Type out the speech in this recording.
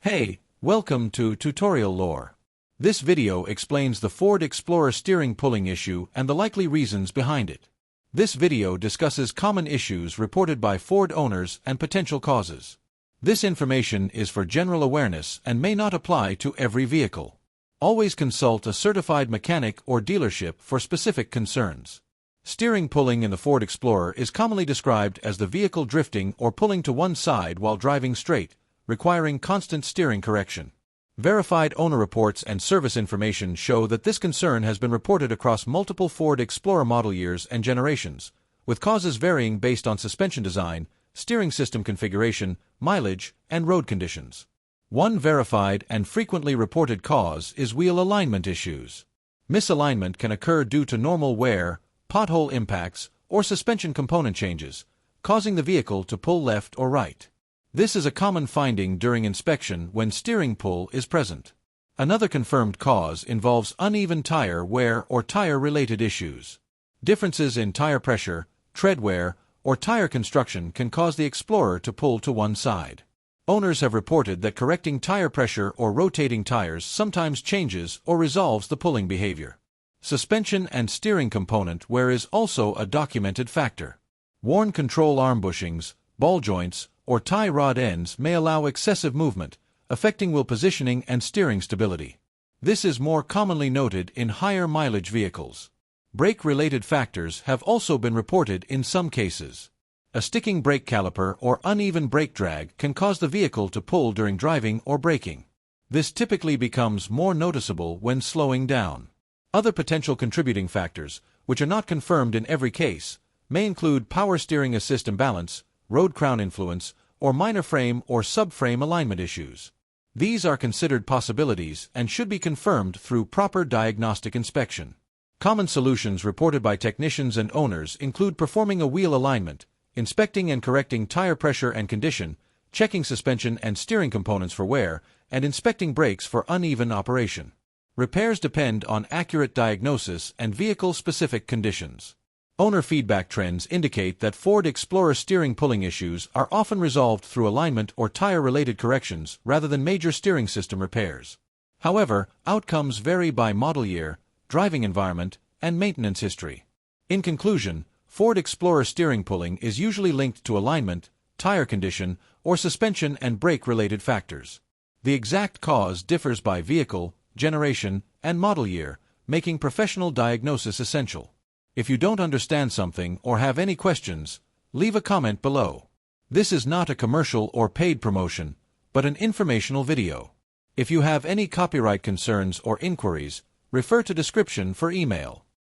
Hey, welcome to Tutorial Lore. This video explains the Ford Explorer steering pulling issue and the likely reasons behind it. This video discusses common issues reported by Ford owners and potential causes. This information is for general awareness and may not apply to every vehicle. Always consult a certified mechanic or dealership for specific concerns. Steering pulling in the Ford Explorer is commonly described as the vehicle drifting or pulling to one side while driving straight, requiring constant steering correction. Verified owner reports and service information show that this concern has been reported across multiple Ford Explorer model years and generations, with causes varying based on suspension design, steering system configuration, mileage, and road conditions. One verified and frequently reported cause is wheel alignment issues. Misalignment can occur due to normal wear, pothole impacts, or suspension component changes, causing the vehicle to pull left or right. This is a common finding during inspection when steering pull is present. Another confirmed cause involves uneven tire wear or tire-related issues. Differences in tire pressure, tread wear, or tire construction can cause the Explorer to pull to one side. Owners have reported that correcting tire pressure or rotating tires sometimes changes or resolves the pulling behavior. Suspension and steering component wear is also a documented factor. Worn control arm bushings, ball joints, or tie rod ends may allow excessive movement, affecting wheel positioning and steering stability. This is more commonly noted in higher mileage vehicles. Brake-related factors have also been reported in some cases. A sticking brake caliper or uneven brake drag can cause the vehicle to pull during driving or braking. This typically becomes more noticeable when slowing down. Other potential contributing factors, which are not confirmed in every case, may include power steering assist imbalance, road crown influence, or minor frame or subframe alignment issues. These are considered possibilities and should be confirmed through proper diagnostic inspection. Common solutions reported by technicians and owners include performing a wheel alignment, inspecting and correcting tire pressure and condition, checking suspension and steering components for wear, and inspecting brakes for uneven operation. Repairs depend on accurate diagnosis and vehicle-specific conditions. Owner feedback trends indicate that Ford Explorer steering pulling issues are often resolved through alignment or tire-related corrections rather than major steering system repairs. However, outcomes vary by model year, driving environment, and maintenance history. In conclusion, Ford Explorer steering pulling is usually linked to alignment, tire condition, or suspension and brake-related factors. The exact cause differs by vehicle, generation, and model year, making professional diagnosis essential. If you don't understand something or have any questions, leave a comment below. This is not a commercial or paid promotion, but an informational video. If you have any copyright concerns or inquiries, refer to description for email.